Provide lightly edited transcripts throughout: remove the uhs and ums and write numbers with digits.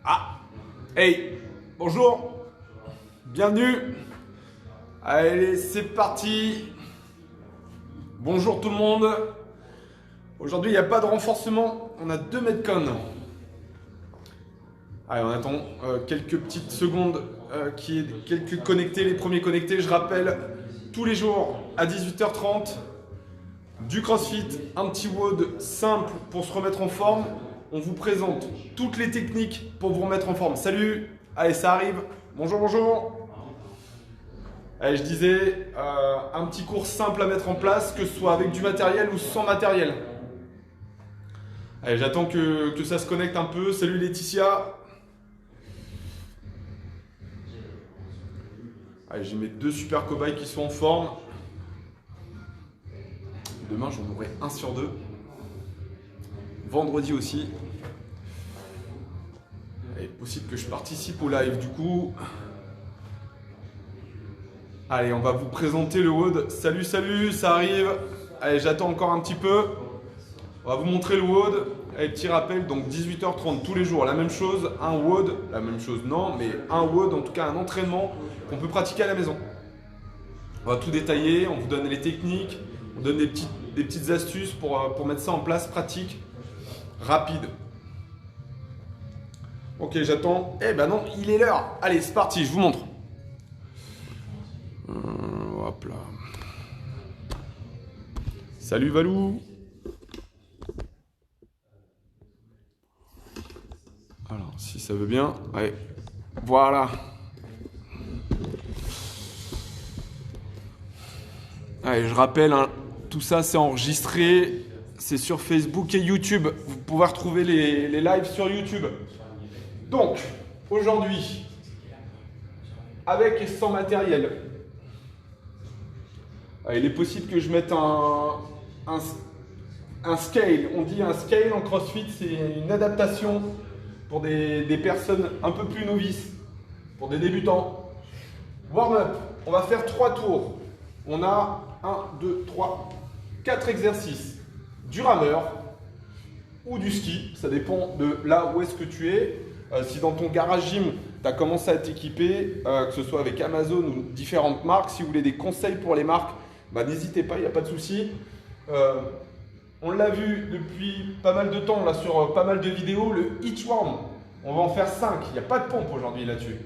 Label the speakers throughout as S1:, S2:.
S1: Ah, hey, bonjour, bienvenue. Allez, c'est parti. Bonjour tout le monde. Aujourd'hui, il n'y a pas de renforcement, on a 2 Metcon. Allez, on attend quelques petites secondes qu'il y ait quelques connectés, les premiers connectés. Je rappelle, tous les jours à 18h30, du CrossFit, un petit WOD simple pour se remettre en forme. On vous présente toutes les techniques pour vous remettre en forme. Salut, allez, ça arrive. Bonjour, bonjour. Allez, je disais, un petit cours simple à mettre en place, que ce soit avec du matériel ou sans matériel. Allez, j'attends que ça se connecte un peu. Salut Laetitia. Allez, j'ai mes 2 super cobayes qui sont en forme. Demain, j'en aurai 1 sur 2. Vendredi aussi. Il est possible que je participe au live du coup. Allez, on va vous présenter le WOD. Salut, salut, ça arrive. Allez, j'attends encore un petit peu. On va vous montrer le WOD. Allez, petit rappel, donc 18h30 tous les jours, la même chose, un WOD, la même chose non, mais un WOD, en tout cas un entraînement qu'on peut pratiquer à la maison. On va tout détailler, on vous donne les techniques, on donne des petites astuces pour mettre ça en place, pratique, rapide. Ok, j'attends. Eh ben non, il est l'heure. Allez, c'est parti, je vous montre. Hop là. Salut Valou. Alors, si ça veut bien. Allez, voilà. Allez, je rappelle, hein, tout ça c'est enregistré. C'est sur Facebook et YouTube. Vous pouvez retrouver les lives sur YouTube. Donc, aujourd'hui, avec et sans matériel, il est possible que je mette un scale. On dit un scale en CrossFit, c'est une adaptation pour des personnes un peu plus novices, pour des débutants. Warm-up, on va faire 3 tours. On a 1, 2, 3, 4 exercices. Du rameur ou du ski, ça dépend de là où est-ce que tu es. Si dans ton garage gym, tu as commencé à t'équiper, que ce soit avec Amazon ou différentes marques, si vous voulez des conseils pour les marques, bah, n'hésitez pas, il n'y a pas de souci. On l'a vu depuis pas mal de temps, là, sur pas mal de vidéos, le Hitchworm, on va en faire 5, il n'y a pas de pompe aujourd'hui là-dessus.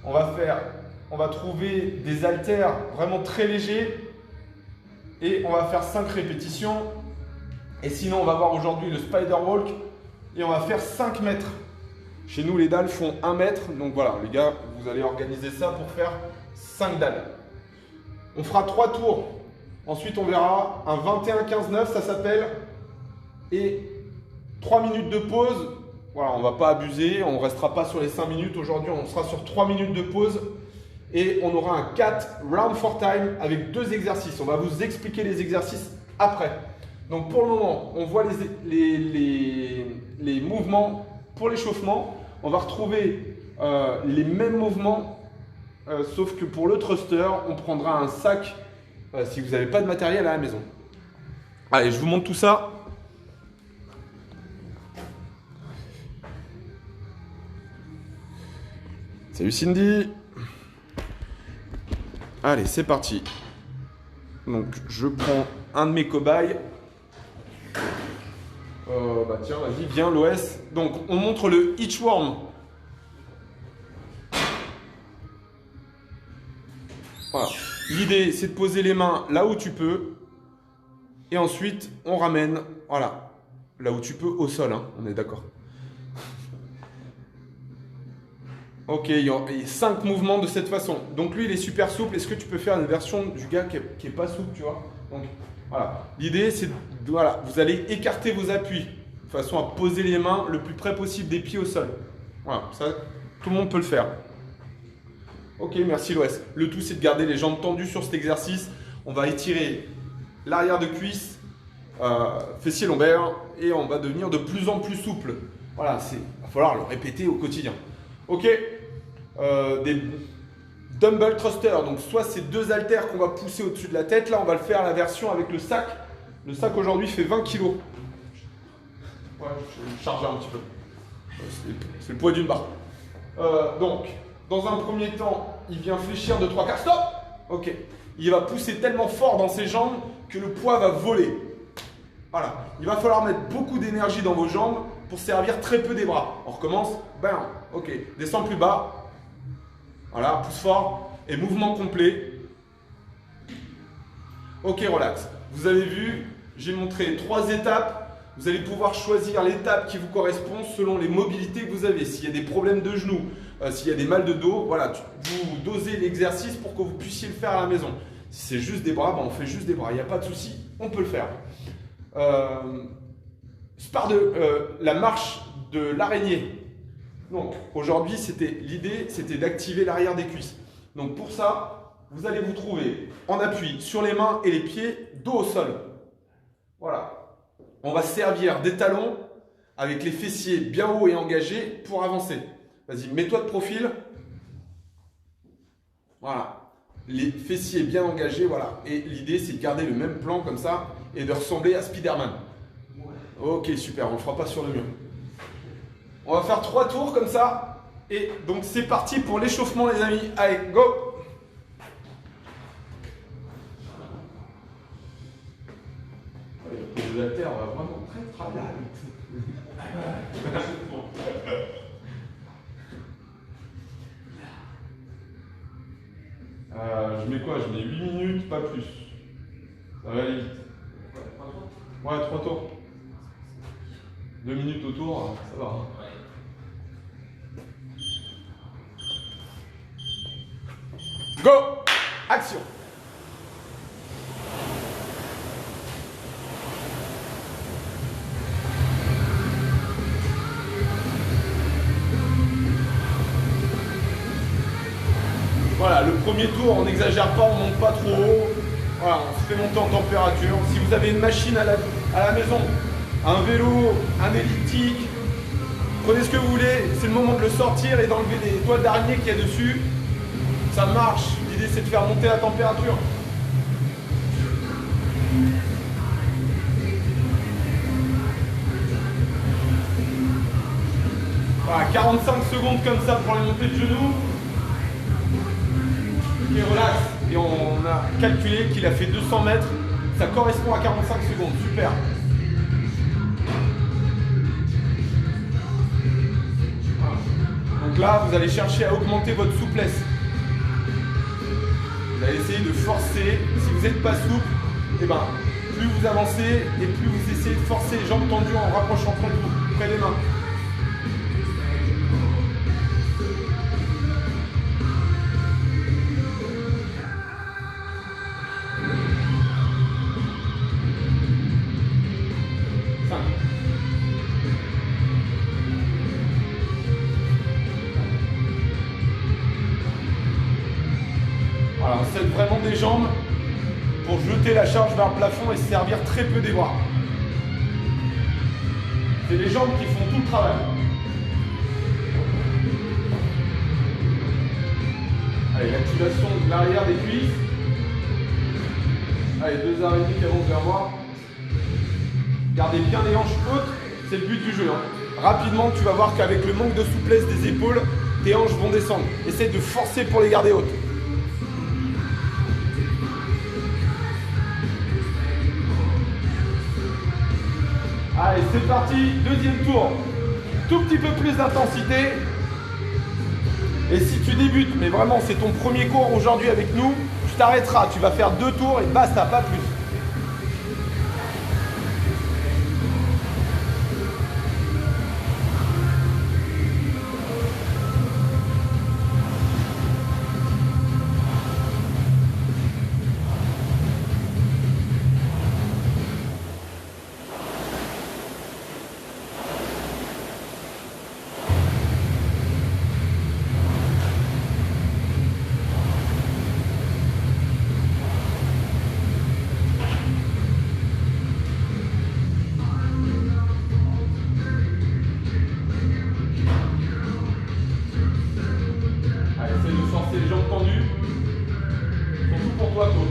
S1: On va trouver des haltères vraiment très légers et on va faire 5 répétitions. Et sinon, on va voir aujourd'hui le Spider Walk et on va faire 5 mètres. Chez nous, les dalles font 1 mètre. Donc voilà, les gars, vous allez organiser ça pour faire 5 dalles. On fera 3 tours. Ensuite, on verra un 21-15-9, ça s'appelle. Et 3 minutes de pause. Voilà, on ne va pas abuser. On ne restera pas sur les 5 minutes. Aujourd'hui, on sera sur 3 minutes de pause. Et on aura un 4 round for time avec 2 exercices. On va vous expliquer les exercices après. Donc pour le moment, on voit les mouvements pour l'échauffement. On va retrouver les mêmes mouvements, sauf que pour le thruster, on prendra un sac si vous n'avez pas de matériel à la maison. Allez, je vous montre tout ça. Salut Cindy. Allez, c'est parti. Donc je prends un de mes cobayes. Bah tiens, vas-y, viens l'OS. Donc, on montre le Hitchworm. Voilà. L'idée, c'est de poser les mains là où tu peux. Et ensuite, on ramène, voilà, là où tu peux, au sol, hein, on est d'accord. Ok, il y a 5 mouvements de cette façon. Donc lui, il est super souple. Est-ce que tu peux faire une version du gars qui est pas souple, tu vois? Donc, voilà. L'idée, c'est, voilà, vous allez écarter vos appuis de façon à poser les mains le plus près possible des pieds au sol. Voilà, ça, tout le monde peut le faire. Ok, merci l'OS. Le tout, c'est de garder les jambes tendues sur cet exercice. On va étirer l'arrière de cuisse, fessier lombaire, et on va devenir de plus en plus souple. Voilà, il va falloir le répéter au quotidien. Ok, des dumbbell thrusters, donc soit ces 2 haltères qu'on va pousser au-dessus de la tête. Là, on va le faire la version avec le sac. Le sac aujourd'hui fait 20 kg. Ouais, je vais charger un petit peu. C'est le poids d'une barre. Donc, dans un premier temps, il vient fléchir de 3 quarts. Stop! Ok. Il va pousser tellement fort dans ses jambes que le poids va voler. Voilà. Il va falloir mettre beaucoup d'énergie dans vos jambes pour servir très peu des bras. On recommence. Bam. Ok. Descends plus bas. Voilà. Pousse fort. Et mouvement complet. Ok, relax. Vous avez vu, j'ai montré 3 étapes. Vous allez pouvoir choisir l'étape qui vous correspond selon les mobilités que vous avez. S'il y a des problèmes de genoux, s'il y a des mal de dos, voilà, vous dosez l'exercice pour que vous puissiez le faire à la maison. Si c'est juste des bras, ben on fait juste des bras. Il n'y a pas de souci, on peut le faire. La marche de l'araignée. Donc aujourd'hui, l'idée, c'était d'activer l'arrière des cuisses. Donc pour ça, vous allez vous trouver en appui sur les mains et les pieds, dos au sol. Voilà. On va servir des talons avec les fessiers bien hauts et engagés pour avancer. Vas-y, mets-toi de profil. Voilà. Les fessiers bien engagés, voilà. Et l'idée, c'est de garder le même plan comme ça et de ressembler à Spider-Man. Ok, super. On ne le fera pas sur le mur. On va faire 3 tours comme ça. Et donc, c'est parti pour l'échauffement, les amis. Allez, go! La terre va vraiment très très bien. Je mets quoi? Je mets 8 minutes, pas plus. Ça va aller vite. Ouais, 3 tours. 2 minutes au tour, ça va. Go! Action! Voilà, le premier tour, on n'exagère pas, on ne monte pas trop haut. Voilà, on se fait monter en température. Si vous avez une machine à la maison, un vélo, un elliptique, prenez ce que vous voulez. C'est le moment de le sortir et d'enlever les toiles d'araignée qu'il y a dessus. Ça marche. L'idée, c'est de faire monter la température. Voilà, 45 secondes comme ça pour les montées de genoux. Ok, relax. Et on a calculé qu'il a fait 200 mètres. Ça correspond à 45 secondes. Super. Voilà. Donc là, vous allez chercher à augmenter votre souplesse. Vous allez essayer de forcer. Si vous n'êtes pas souple, eh ben, plus vous avancez et plus vous essayez de forcer les jambes tendues en rapprochant près de vous, près des mains. Voilà, on s'aide vraiment des jambes pour jeter la charge vers le plafond et se servir très peu des bras. C'est les jambes qui font tout le travail. Allez, l'activation de l'arrière des cuisses. Allez, 2 araignées qui avancent vers moi. Gardez bien les hanches hautes, c'est le but du jeu. Rapidement, tu vas voir qu'avec le manque de souplesse des épaules, tes hanches vont descendre. Essaye de forcer pour les garder hautes. Allez, c'est parti, deuxième tour. Tout petit peu plus d'intensité. Et si tu débutes, mais vraiment c'est ton premier cours aujourd'hui avec nous, tu t'arrêteras, tu vas faire 2 tours et basta, pas plus. Les jambes tendues, surtout pour toi, toi.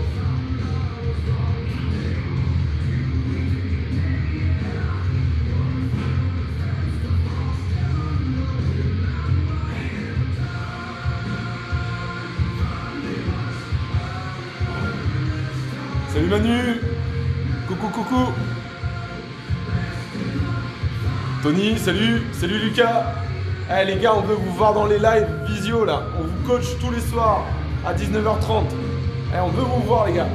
S1: Salut Manu. Coucou, coucou. Tony, salut. Salut Lucas. Eh les gars, on veut vous voir dans les lives visio là. On vous coach tous les soirs à 19h30. Eh, on veut vous voir les gars.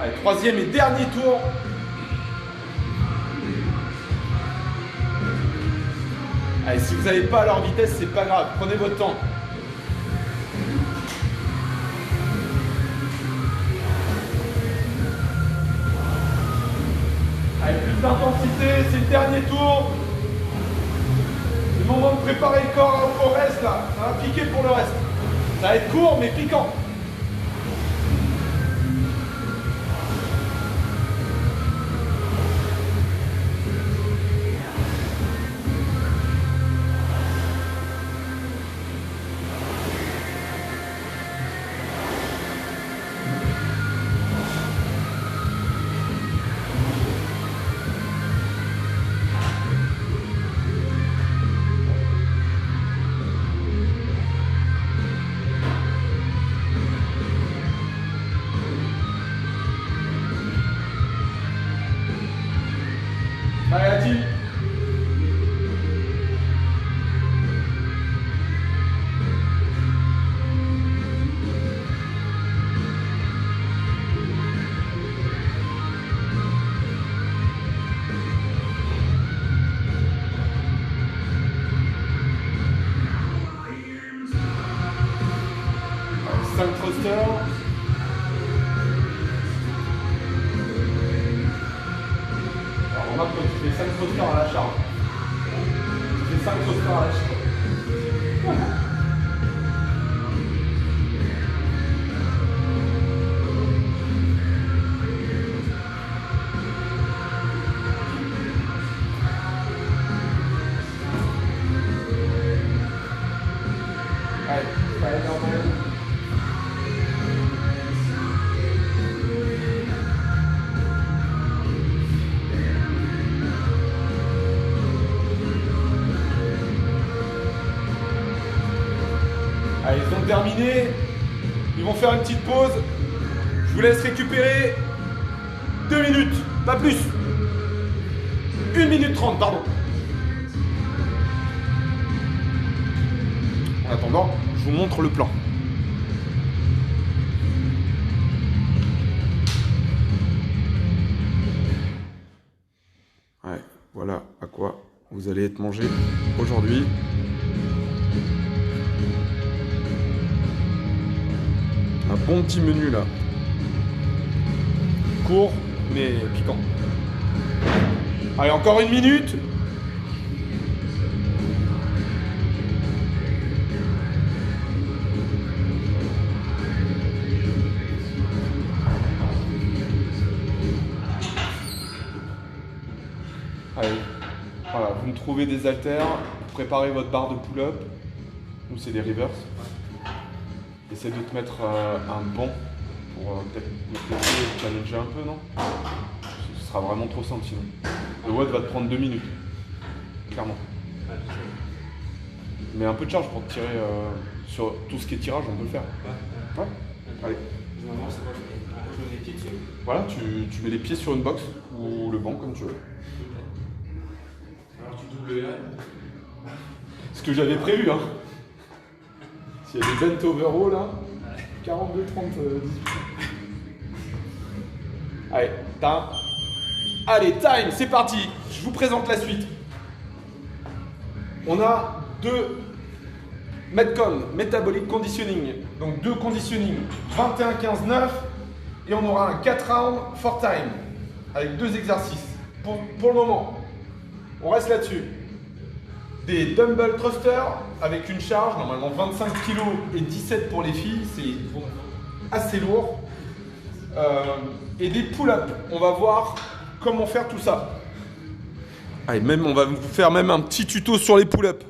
S1: Allez, troisième et dernier tour. Allez, si vous n'avez pas à leur vitesse, c'est pas grave, prenez votre temps. Allez, plus d'intensité, c'est le dernier tour. C'est le moment de préparer le corps au reste là. Ça va piquer pour le reste. Ça va être court mais piquant. Allez, Adil. Allez, 5 thrusters. Remarque que tu fais 5 thrusters à la charge. Tu fais 5 thrusters à la charge. Allez, Spider-Man. Allez, ils ont terminé. Ils vont faire une petite pause. Je vous laisse récupérer 2 minutes, pas plus. 1 minute 30, pardon. En attendant, je vous montre le plan. Ouais, voilà à quoi vous allez être mangé aujourd'hui. Un bon petit menu là. Court mais piquant. Allez, encore 1 minute. Allez, voilà, vous me trouvez des haltères, vous préparez votre barre de pull-up. Nous c'est des reverse. Essaie de te mettre un banc pour peut-être te challenger un peu, non? Ce sera vraiment trop simple sinon. Le WOD va te prendre 2 minutes, clairement. Mais un peu de charge pour te tirer sur tout ce qui est tirage, on peut le faire. Ouais. Allez. Voilà, tu mets les pieds sur une box ou le banc comme tu veux.
S2: Alors tu doubles là.
S1: Ce que j'avais prévu, hein. S'il y a des bent overall là, 42, 30, 18. Allez, Allez, time, c'est parti. Je vous présente la suite. On a 2 Metcon, Metabolic Conditioning. Donc 2 conditioning, 21, 15, 9. Et on aura un 4 rounds for time avec 2 exercices. Pour le moment, On reste là-dessus. Des dumbbell thrusters avec une charge, normalement 25 kg et 17 pour les filles, c'est assez lourd. Et des pull-ups. On va voir comment faire tout ça. Allez, même, on va vous faire même un petit tuto sur les pull-ups.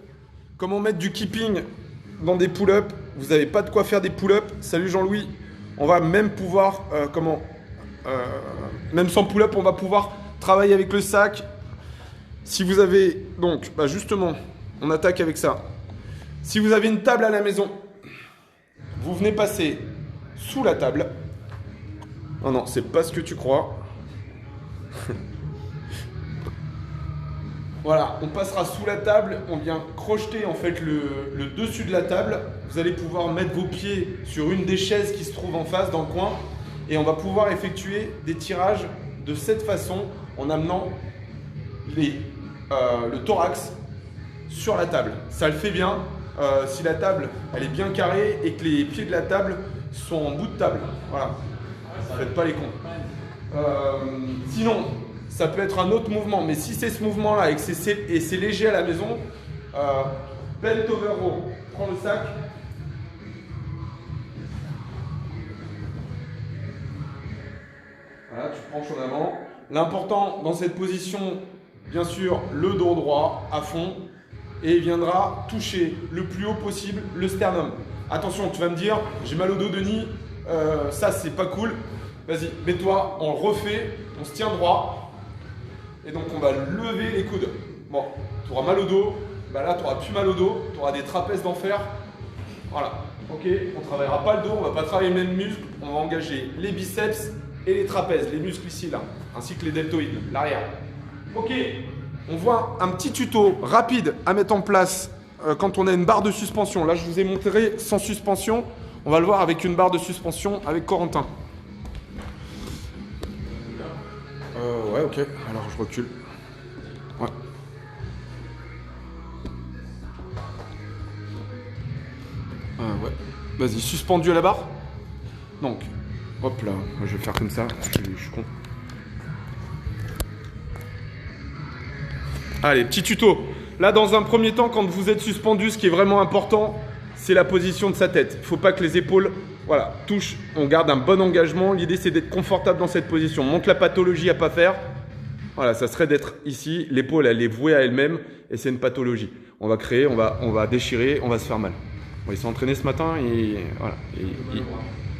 S1: Comment mettre du keeping dans des pull-ups. Vous n'avez pas de quoi faire des pull-ups. Salut Jean-Louis. On va même pouvoir, même sans pull-up, on va pouvoir travailler avec le sac. Si vous avez, donc, justement, on attaque avec ça. Si vous avez une table à la maison, vous venez passer sous la table. Non, non, c'est pas ce que tu crois. Voilà, on passera sous la table, on vient crocheter en fait le dessus de la table. Vous allez pouvoir mettre vos pieds sur une des chaises qui se trouve en face dans le coin et on va pouvoir effectuer des tirages de cette façon en amenant le thorax sur la table. Ça le fait bien si la table elle est bien carrée et que les pieds de la table sont en bout de table. Voilà, faites pas les cons. Sinon, ça peut être un autre mouvement, mais si c'est ce mouvement-là et que c'est léger à la maison, bent over row, prends le sac. Voilà, tu penches en avant. L'important dans cette position, bien sûr, le dos droit à fond et il viendra toucher le plus haut possible le sternum. Attention, tu vas me dire, j'ai mal au dos, Denis, ça c'est pas cool. Vas-y, mets-toi, on refait, on se tient droit. Et donc on va lever les coudes. Bon, tu auras mal au dos. Là, tu n'auras plus mal au dos. Tu auras des trapèzes d'enfer. Voilà. Ok, on ne travaillera pas le dos. On ne va pas travailler les mêmes muscles. On va engager les biceps et les trapèzes, les muscles ici, là, ainsi que les deltoïdes, l'arrière. Ok, on voit un petit tuto rapide à mettre en place quand on a une barre de suspension. Là, je vous ai montré sans suspension. On va le voir avec une barre de suspension avec Corentin. Ouais, ok. Alors, je recule. Ouais. Ouais. Vas-y, suspendu à la barre. Donc, hop là. Moi, je vais faire comme ça. Je suis con. Allez, petit tuto. Là, dans un premier temps, quand vous êtes suspendu, ce qui est vraiment important, c'est la position de sa tête. Il ne faut pas que les épaules touchent. On garde un bon engagement. L'idée, c'est d'être confortable dans cette position. Montre la pathologie à ne pas faire. Voilà, ça serait d'être ici. L'épaule, elle est vouée à elle-même et c'est une pathologie. On va créer, on va déchirer, on va se faire mal. Bon, il s'est entraîné ce matin et voilà.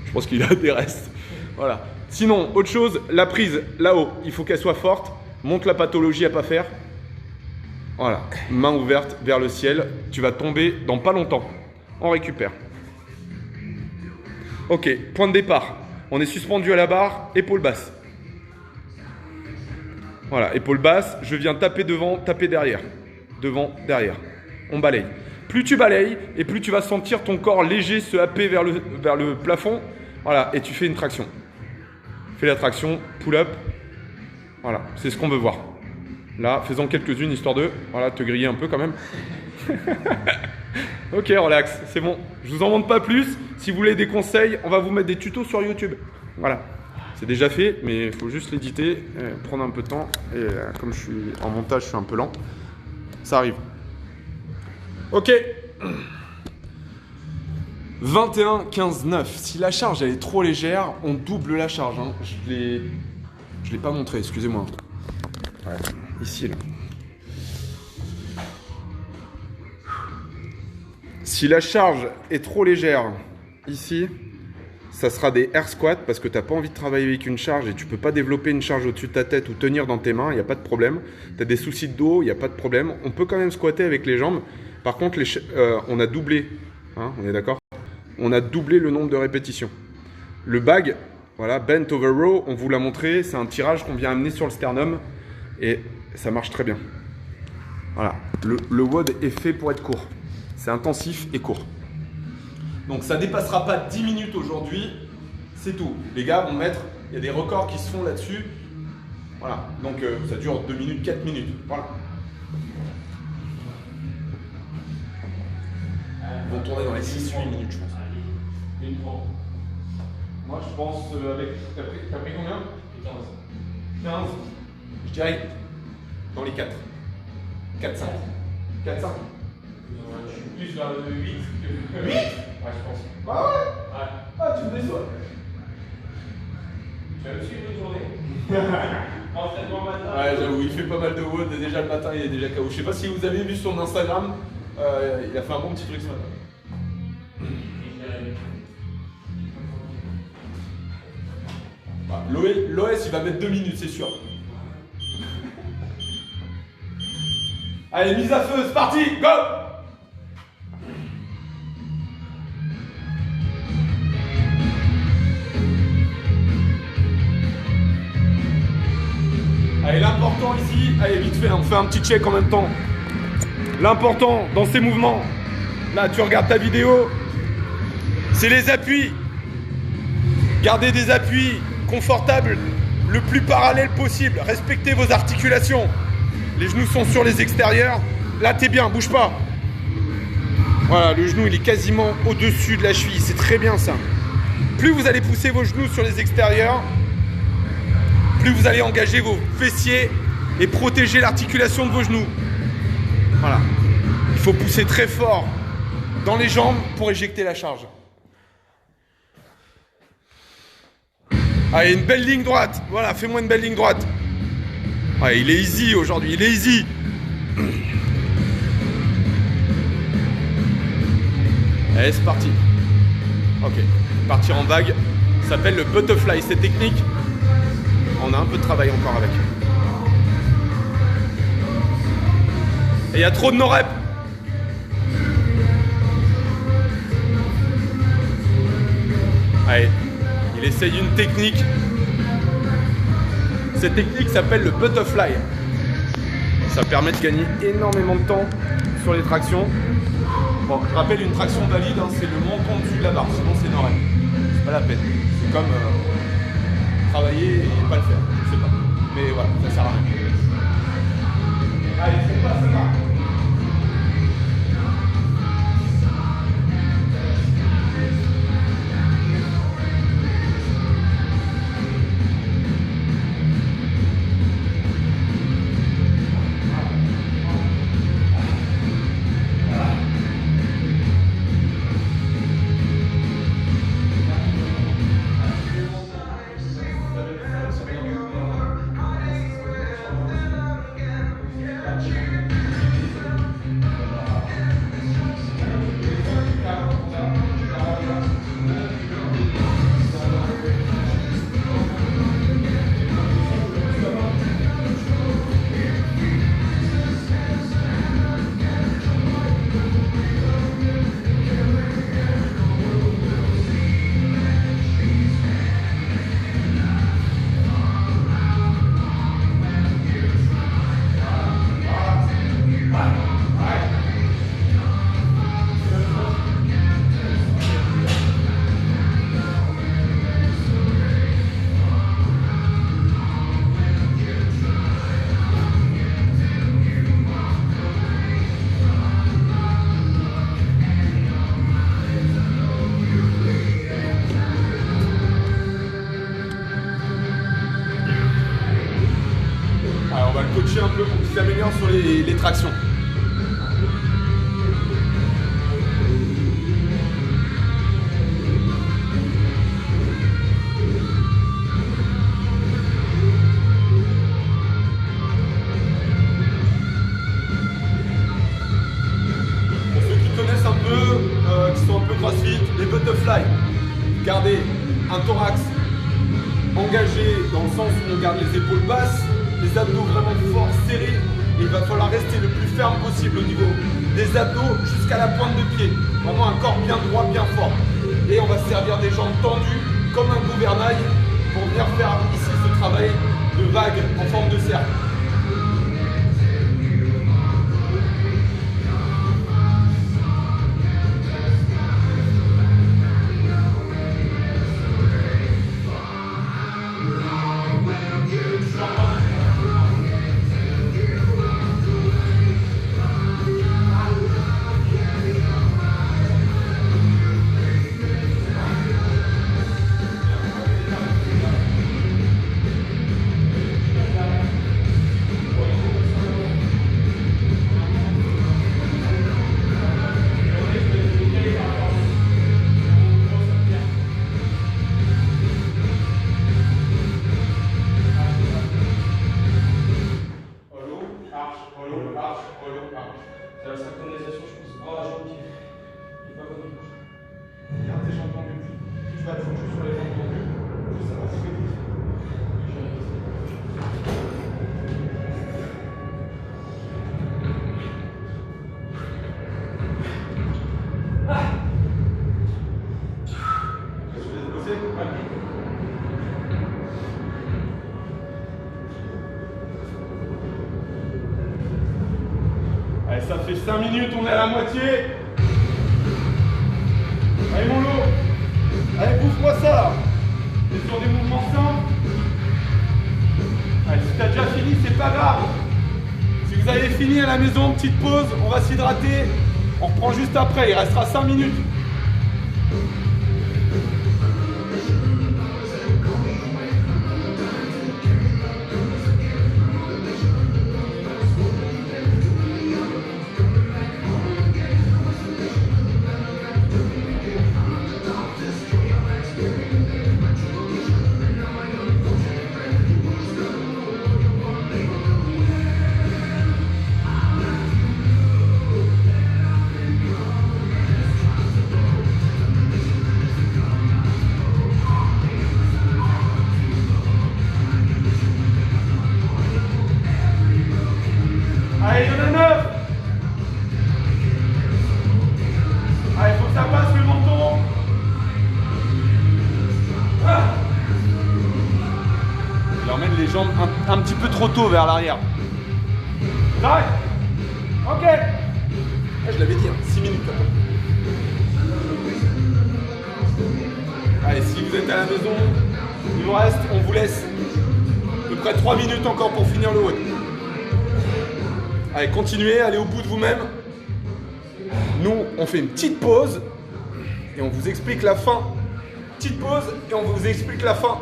S1: Je pense qu'il a des restes. Voilà. Sinon, autre chose, la prise là-haut, il faut qu'elle soit forte. Montre la pathologie à ne pas faire. Voilà, main ouverte vers le ciel. Tu vas tomber dans pas longtemps. On récupère. Ok, point de départ. On est suspendu à la barre, épaule basse. Voilà, épaule basse. Je viens taper devant, taper derrière. Devant, derrière. On balaye. Plus tu balayes et plus tu vas sentir ton corps léger se happer vers le plafond. Voilà, et tu fais une traction. Fais la traction, pull-up. Voilà, c'est ce qu'on veut voir. Là, faisons quelques-unes, histoire de te griller un peu quand même. Ok, relax, c'est bon. Je vous en montre pas plus. Si vous voulez des conseils, on va vous mettre des tutos sur YouTube. Voilà, c'est déjà fait, mais il faut juste l'éditer, prendre un peu de temps. Et comme je suis en montage, je suis un peu lent. Ça arrive. Ok. 21, 15, 9. Si la charge elle est trop légère, on double la charge. Hein. Je l'ai pas montré, excusez-moi. Ouais. Ici, là. Si la charge est trop légère, ici, ça sera des air squats parce que tu n'as pas envie de travailler avec une charge et tu ne peux pas développer une charge au-dessus de ta tête ou tenir dans tes mains, il n'y a pas de problème. Tu as des soucis de dos, il n'y a pas de problème. On peut quand même squatter avec les jambes. Par contre, on a doublé, hein, on est d'accord? On a doublé le nombre de répétitions. Le bag, voilà, bent over row, on vous l'a montré, c'est un tirage qu'on vient amener sur le sternum et ça marche très bien. Voilà, le WOD est fait pour être court. C'est intensif et court. Donc ça ne dépassera pas 10 minutes aujourd'hui, c'est tout. Les gars vont mettre, il y a des records qui se font là-dessus. Voilà, donc ça dure 2 minutes, 4 minutes. Voilà. Ils vont tourner dans les 6-8 minutes, je pense. Moi, je pense avec... T'as pris combien? 15. 15. Je dirais dans les 4. 4-5. 4-5.
S2: Je suis plus vers le 8 que...
S1: 8
S2: Ouais, je pense.
S1: Bah ouais.
S2: Ouais.
S1: Ah, tu me déçois.
S2: Tu vas me suivre une journée entraînement matin.
S1: Ouais, j'avoue, il fait pas mal de WOD et déjà le matin il est déjà KO. Je sais pas si vous avez vu son Instagram, il a fait un bon petit truc ce matin. Bah, L'OS il va mettre 2 minutes, c'est sûr. Allez, mise à feu, c'est parti, go! Allez, l'important ici, allez vite fait, on fait un petit check en même temps. L'important dans ces mouvements, là tu regardes ta vidéo, c'est les appuis. Gardez des appuis confortables le plus parallèle possible. Respectez vos articulations. Les genoux sont sur les extérieurs. Là t'es bien, bouge pas. Voilà, le genou il est quasiment au-dessus de la cheville, c'est très bien ça. Plus vous allez pousser vos genoux sur les extérieurs, plus vous allez engager vos fessiers et protéger l'articulation de vos genoux. Voilà. Il faut pousser très fort dans les jambes pour éjecter la charge. Allez, une belle ligne droite. Voilà, fais-moi une belle ligne droite. Ouais, il est easy aujourd'hui, il est easy. Allez, c'est parti. Ok, partir en vague. Ça s'appelle le butterfly, cette technique. On a un peu de travail encore avec. Et il y a trop de no-reps. Allez, il essaye une technique. Cette technique s'appelle le butterfly. Ça permet de gagner énormément de temps sur les tractions. Bon, je rappelle, une traction valide, hein, c'est le menton au-dessus de la barre, sinon c'est no-rep. C'est pas la peine. C'est comme travailler et pas le faire, je sais pas. Mais voilà, ça sert à rien. Allez, c'est pas ça va. On va le coacher un peu pour qu'il s'améliore sur les tractions. Pour ceux qui connaissent un peu, qui sont un peu crossfit, les butterfly, gardez un thorax engagé dans le sens où on garde les épaules basses, les abdos vraiment forts, serrés, et il va falloir rester le plus ferme possible au niveau des abdos jusqu'à la pointe de pied. Vraiment un corps bien droit, bien fort. Et on va se servir des jambes tendues comme un gouvernail pour venir faire ici ce travail de vague en forme de cercle. Allez, ça fait 5 minutes, on est à la moitié. Allez mon lot. Allez, bouffe-moi ça. T'es sur des mouvements simples. Allez, si t'as déjà fini, c'est pas grave. Si vous avez fini à la maison, petite pause, on va s'hydrater. On reprend juste après, il restera 5 minutes. Allez, il y en a 9. Allez, faut que ça passe le menton. Ah. Il emmène les jambes un petit peu trop tôt vers l'arrière. Tac. Ok. Ah, je l'avais dit, 6 minutes après. Allez, si vous êtes à la maison, il vous reste, on vous laisse à peu près 3 minutes encore pour finir le WOD. Allez, continuez, allez au bout de vous-même. Nous, on fait une petite pause et on vous explique la fin. Petite pause et on vous explique la fin.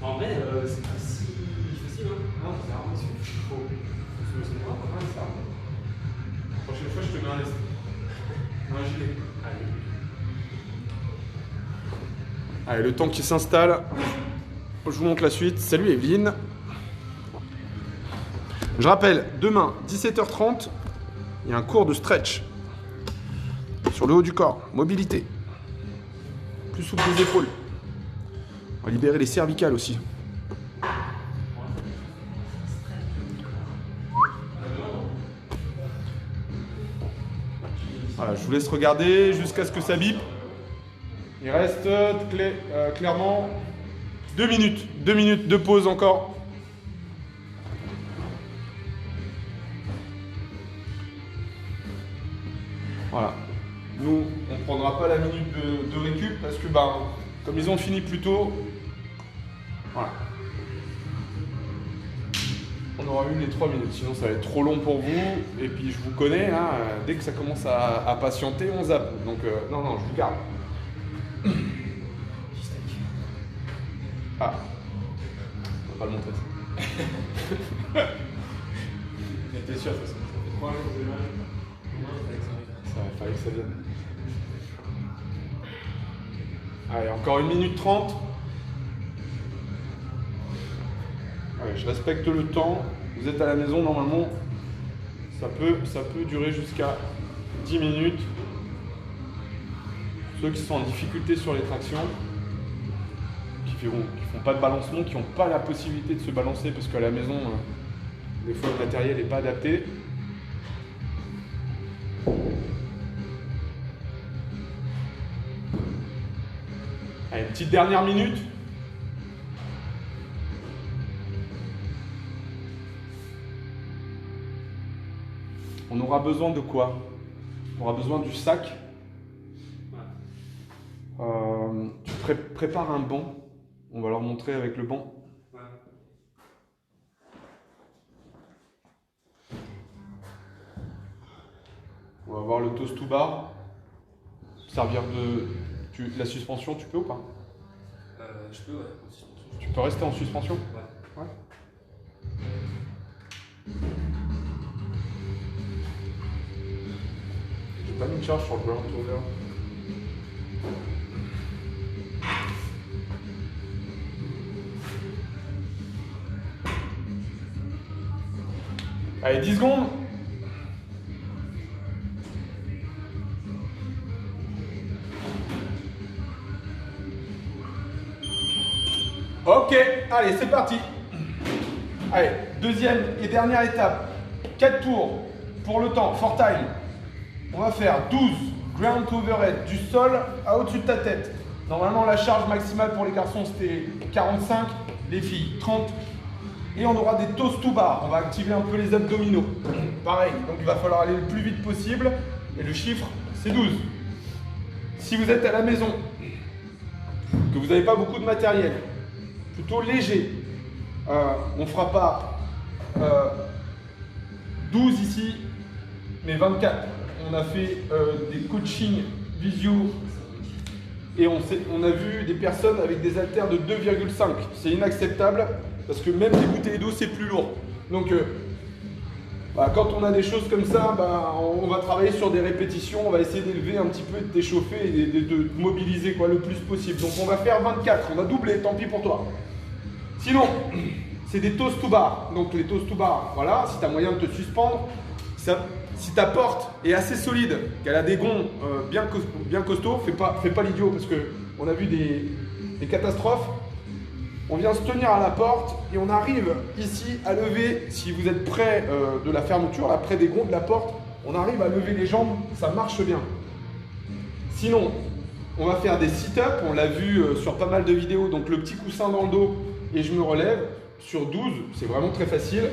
S2: En vrai, c'est pas si facile, hein? Non, c'est rare, mais c'est faux. C'est pas grave, ça.
S1: La prochaine fois, je te mets un gilet.
S2: Allez.
S1: Allez, le temps qui s'installe, je vous montre la suite. Salut Evelyne. Je rappelle, demain, 17h30, il y a un cours de stretch sur le haut du corps, mobilité. Plus souple des épaules. On va libérer les cervicales aussi. Voilà, je vous laisse regarder jusqu'à ce que ça bip. Il reste clairement 2 minutes. 2 minutes de pause encore. Voilà. Nous, on ne prendra pas la minute de récup parce que, comme ils ont fini plus tôt, voilà. On aura eu les 3 minutes. Sinon, ça va être trop long pour vous. Et puis, je vous connais, hein, dès que ça commence à patienter, on zappe. Donc, non, je vous garde. Ah, on va pas le montrer.
S2: T'es sûr, de toute façon. Ça fait 3 jours déjà.
S1: Ça va, fallait que ça vienne. Allez, encore 1 minute 30. Allez, je respecte le temps. Vous êtes à la maison, normalement, ça peut durer jusqu'à 10 minutes. Ceux qui sont en difficulté sur les tractions, qui font pas de balancement, qui n'ont pas la possibilité de se balancer parce qu'à la maison, des fois le matériel n'est pas adapté. Allez, une petite dernière minute. On aura besoin de quoi? On aura besoin du sac. Tu prépares un banc. On va leur montrer avec le banc.
S2: Ouais.
S1: On va voir le toast to bar. Servir de... la suspension, tu peux ou pas?
S2: Je peux, ouais. En suspension.
S1: Tu peux rester en suspension?
S2: Ouais.
S1: Ouais. J'ai pas mis de charge sur le ground tower. Allez, 10 secondes. Ok, allez, c'est parti. Allez, deuxième et dernière étape. 4 tours. pour le temps, for time, on va faire 12 ground to overhead, du sol à au-dessus de ta tête. Normalement, la charge maximale pour les garçons, c'était 45, les filles, 30. Et on aura des toes to bar. On va activer un peu les abdominaux. Pareil, donc il va falloir aller le plus vite possible. Et le chiffre, c'est 12. Si vous êtes à la maison, que vous n'avez pas beaucoup de matériel, plutôt léger, on ne fera pas 12 ici, mais 24. On a fait des coachings visio et on a vu des personnes avec des haltères de 2,5. C'est inacceptable parce que même les bouteilles d'eau, c'est plus lourd. Donc, quand on a des choses comme ça, on va travailler sur des répétitions, on va essayer d'élever un petit peu, de t'échauffer et de mobiliser quoi, le plus possible. Donc, on va faire 24, on va doubler, tant pis pour toi. Sinon, c'est des toes to bar. Donc, les toes to bar, voilà, si tu as moyen de te suspendre, si ta porte est assez solide, qu'elle a des gonds bien costauds, fais pas l'idiot parce qu'on a vu des catastrophes. On vient se tenir à la porte et on arrive ici à lever, si vous êtes près de la fermeture, là, près des gonds de la porte, on arrive à lever les jambes, ça marche bien. Sinon, on va faire des sit-ups, on l'a vu sur pas mal de vidéos, donc le petit coussin dans le dos et je me relève sur 12, c'est vraiment très facile.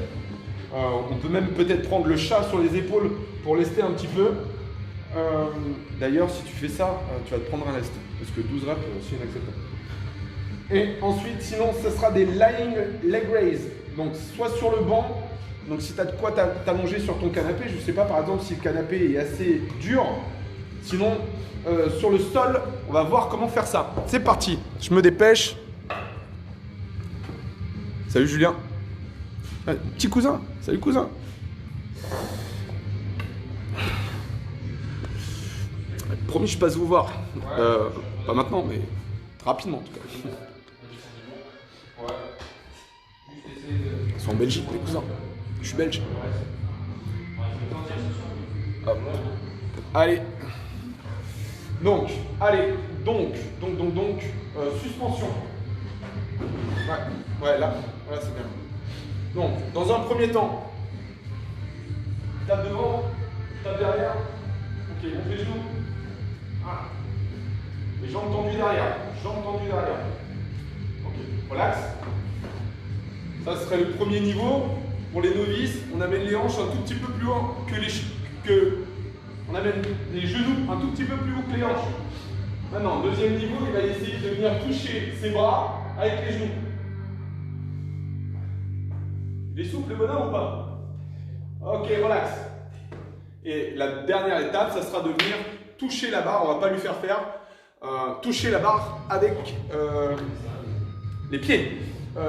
S1: On peut même peut-être prendre le chat sur les épaules pour lester un petit peu. D'ailleurs, si tu fais ça, tu vas te prendre un lest, parce que 12 reps, c'est inacceptable. Et ensuite, sinon, ce sera des lying leg raise. Donc, soit sur le banc, donc si tu as de quoi t'allonger sur ton canapé, je ne sais pas par exemple si le canapé est assez dur. Sinon, sur le sol, on va voir comment faire ça. C'est parti, je me dépêche. Salut Julien. Petit cousin, salut cousin. Promis, je passe vous voir. Pas maintenant, mais rapidement en tout cas. Ils sont en Belgique, mes cousins. Je suis belge. Hop. Allez. Donc, suspension. Ouais, là c'est bien. Donc, dans un premier temps, tape devant, tape derrière. Ok, on fait les genoux. Voilà. Les jambes tendues derrière. Ok, relax. Ça serait le premier niveau. Pour les novices, on amène les hanches un tout petit peu plus haut on amène les genoux un tout petit peu plus haut que les hanches. Maintenant, deuxième niveau, il va essayer de venir toucher ses bras avec les genoux. Il est souple le bonhomme ou pas? Ok, relax. Et la dernière étape, ça sera de venir toucher la barre. On ne va pas lui faire toucher la barre avec les pieds.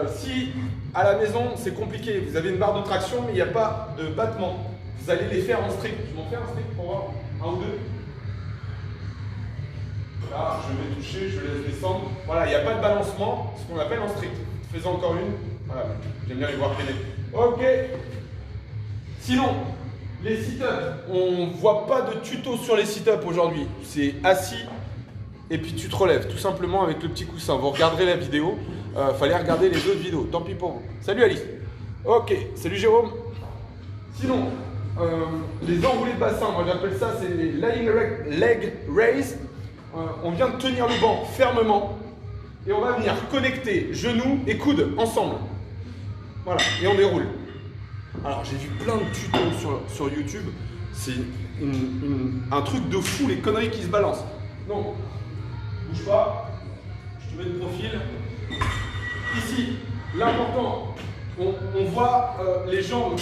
S1: Si à la maison c'est compliqué, vous avez une barre de traction mais il n'y a pas de battement, vous allez les faire en strict. Je m'en fais un strict pour voir, un ou deux. Là, je vais toucher, je laisse descendre. Voilà, il n'y a pas de balancement, ce qu'on appelle en strict. Faisons encore une. Voilà, j'aime bien les voir traîner. Ok. Sinon, les sit-ups, on ne voit pas de tuto sur les sit-ups aujourd'hui. C'est assis et puis tu te relèves tout simplement avec le petit coussin. Vous regarderez la vidéo. Fallait regarder les autres vidéos. Tant pis pour vous. Salut Alice. Ok. Salut Jérôme. Sinon, les enroulés de bassin, moi j'appelle ça, c'est les lying leg raise. On vient de tenir le banc fermement et on va venir connecter genoux et coudes ensemble. Voilà. Et on déroule. Alors j'ai vu plein de tutos sur YouTube. C'est un truc de fou, les conneries qui se balancent. Donc, bouge pas. Je te mets de profil. Ici, l'important, on voit les jambes.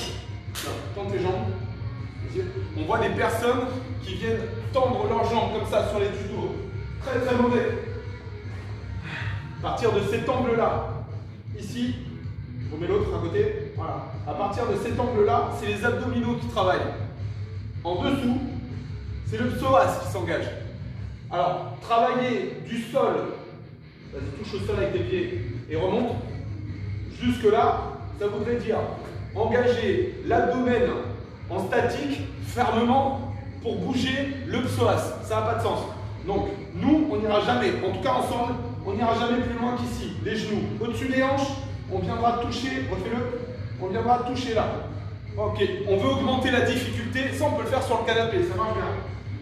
S1: Tends tes jambes. On voit des personnes qui viennent tendre leurs jambes comme ça sur les tutos. Très très mauvais. À partir de cet angle-là, ici, je remets l'autre à côté. Voilà. À partir de cet angle-là, c'est les abdominaux qui travaillent. En dessous, c'est le psoas qui s'engage. Alors, travailler du sol. Vas-y, touche au sol avec tes pieds et remonte. Jusque là, ça voudrait dire engager l'abdomen en statique fermement pour bouger le psoas. Ça n'a pas de sens. Donc, nous, on n'ira jamais, en tout cas ensemble, on n'ira jamais plus loin qu'ici. Les genoux au-dessus des hanches, on viendra toucher, refais-le, on viendra toucher là. Ok, on veut augmenter la difficulté. Ça, on peut le faire sur le canapé, ça marche bien.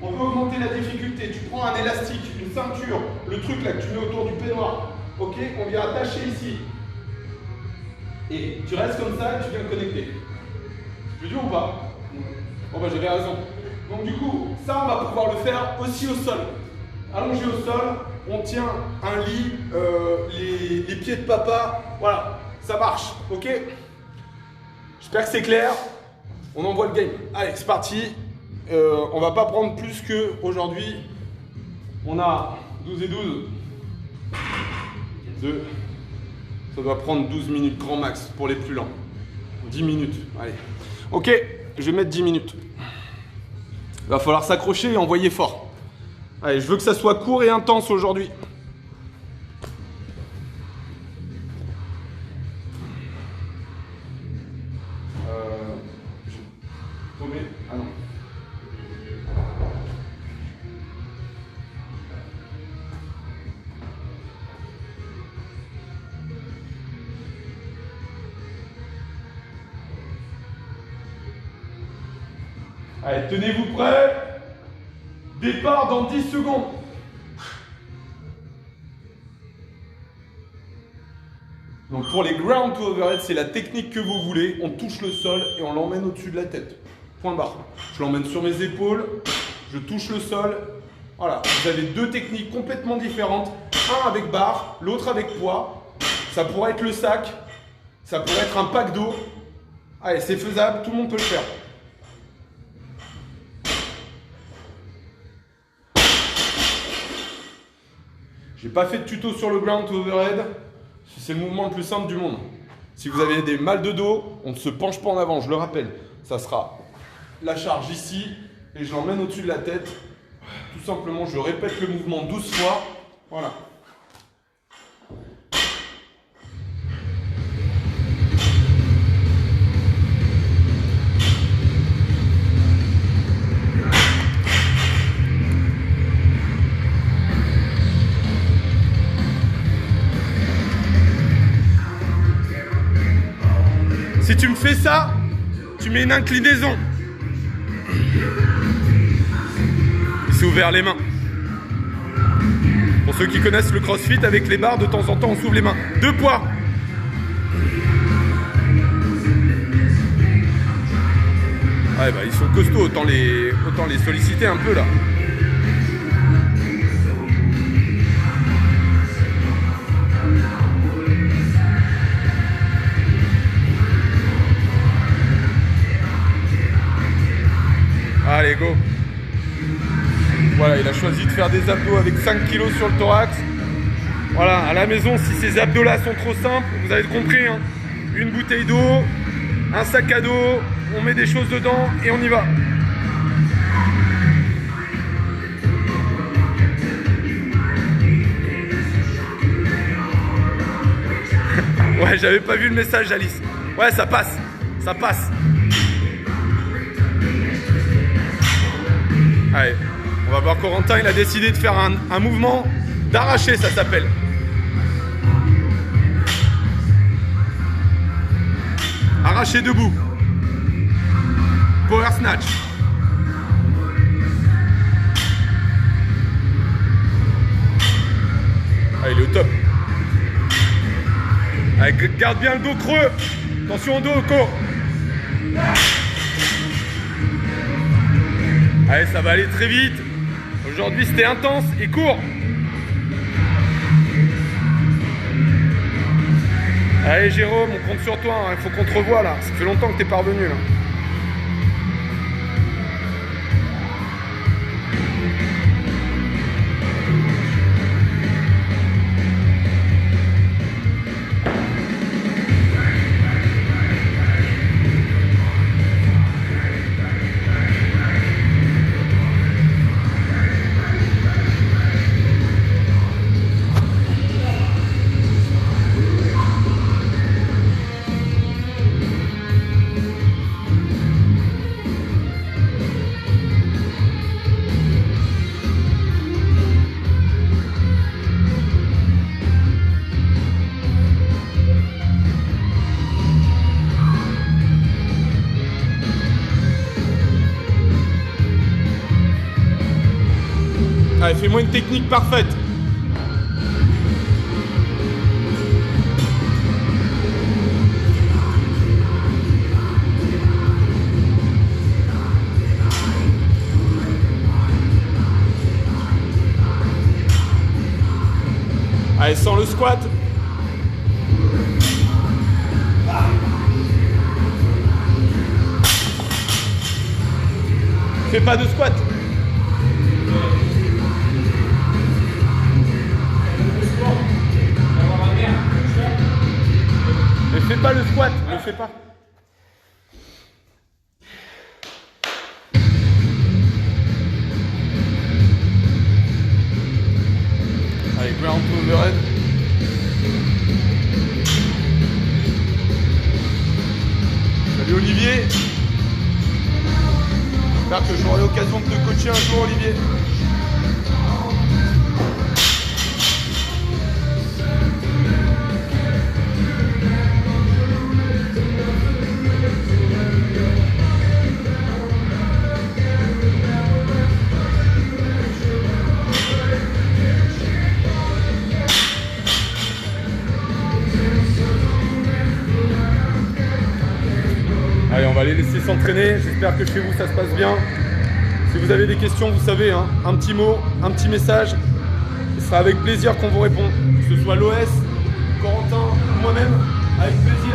S1: On veut augmenter la difficulté. Tu prends un élastique, une ceinture, le truc là que tu mets autour du peignoir. Ok, on vient attacher ici. Et tu restes comme ça et tu viens connecter. C'est plus dur ou pas? Bon bah j'avais raison. Donc du coup, ça on va pouvoir le faire aussi au sol. Allongé au sol, on tient un lit, les pieds de papa, voilà, ça marche, ok? J'espère que c'est clair. On envoie le game. Allez, c'est parti. On va pas prendre plus qu'aujourd'hui. On a 12 et 12. 2. Ça doit prendre 12 minutes grand max pour les plus lents. 10 minutes, allez. Ok, je vais mettre 10 minutes. Il va falloir s'accrocher et envoyer fort. Allez, je veux que ça soit court et intense aujourd'hui. Tomber. Ah non. Allez, tenez-vous prêts. Départ dans 10 secondes. Donc pour les ground to overhead, c'est la technique que vous voulez. On touche le sol et on l'emmène au-dessus de la tête. Point barre. Je l'emmène sur mes épaules, je touche le sol. Voilà, vous avez deux techniques complètement différentes. Un avec barre, l'autre avec poids. Ça pourrait être le sac, ça pourrait être un pack d'eau. Allez, c'est faisable, tout le monde peut le faire. J'ai pas fait de tuto sur le ground to overhead. C'est le mouvement le plus simple du monde. Si vous avez des mal de dos, on ne se penche pas en avant, je le rappelle. Ça sera la charge ici et je l'emmène au-dessus de la tête. Tout simplement, je répète le mouvement 12 fois. Voilà. Si tu me fais ça, tu mets une inclinaison. C'est ouvert les mains. Pour ceux qui connaissent le crossfit, avec les barres, de temps en temps, on s'ouvre les mains. 2 poids. Ouais, bah, ils sont costauds, autant les solliciter un peu là. Allez, go. Voilà, il a choisi de faire des abdos avec 5 kg sur le thorax. Voilà, à la maison, si ces abdos-là sont trop simples, vous avez compris, hein. Une bouteille d'eau, un sac à dos, on met des choses dedans et on y va. Ouais, j'avais pas vu le message, Alice. Ouais, ça passe, ça passe. Allez, on va voir Corentin, il a décidé de faire un mouvement d'arraché, ça s'appelle. Arraché debout. Power snatch. Ah, il est au top. Allez, garde bien le dos creux. Attention au dos, court. Allez, ça va aller très vite. Aujourd'hui, c'était intense et court. Allez, Jérôme, on compte sur toi. Il faut qu'on te revoie là. Ça fait longtemps que t'es pas revenu là. Allez, fais-moi une technique parfaite. Allez, sans le squat. Fais pas de squat. Mais fais pas le squat, ne le fais pas. Allez, ground to overhead. Salut Olivier. J'espère que j'aurai l'occasion de te coacher un jour, Olivier. Allez, on va les laisser s'entraîner. J'espère que chez vous, ça se passe bien. Si vous avez des questions, vous savez, hein, un petit mot, un petit message. Ce sera avec plaisir qu'on vous répond. Que ce soit l'OS, Corentin ou moi-même, avec plaisir.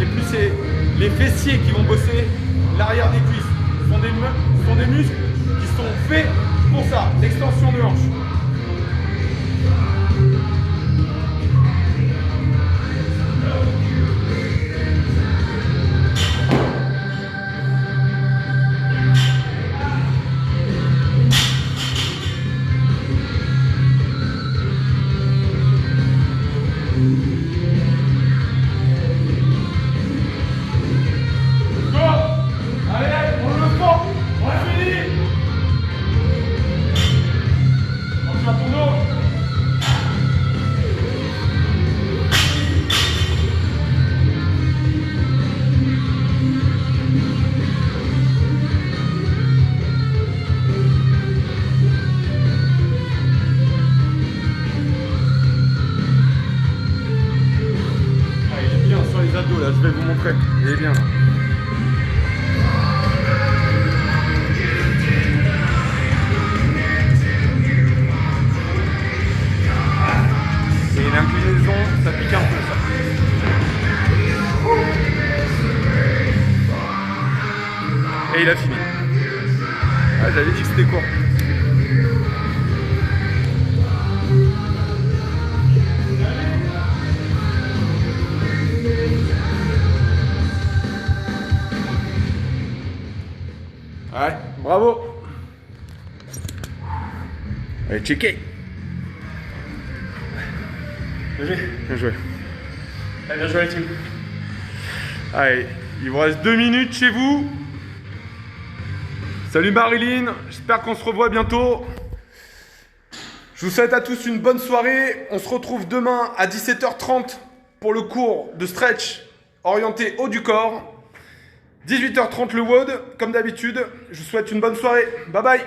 S1: Et plus c'est les fessiers qui vont bosser l'arrière des cuisses. Ce sont des muscles qui sont faits pour ça, l'extension de hanche. Là, je vais vous montrer. Il est bien là. Et une inclinaison, ça pique un peu ça. Et il a fini. Ah, j'avais dit que c'était court. Ouais, bravo. Allez, checker.
S2: Bien joué.
S1: Bien joué.
S2: Allez, bien joué la team.
S1: Allez, il vous reste 2 minutes chez vous. Salut Marilyn, j'espère qu'on se revoit bientôt. Je vous souhaite à tous une bonne soirée. On se retrouve demain à 17h30 pour le cours de stretch orienté haut du corps. 18h30 le WOD, comme d'habitude. Je vous souhaite une bonne soirée. Bye bye.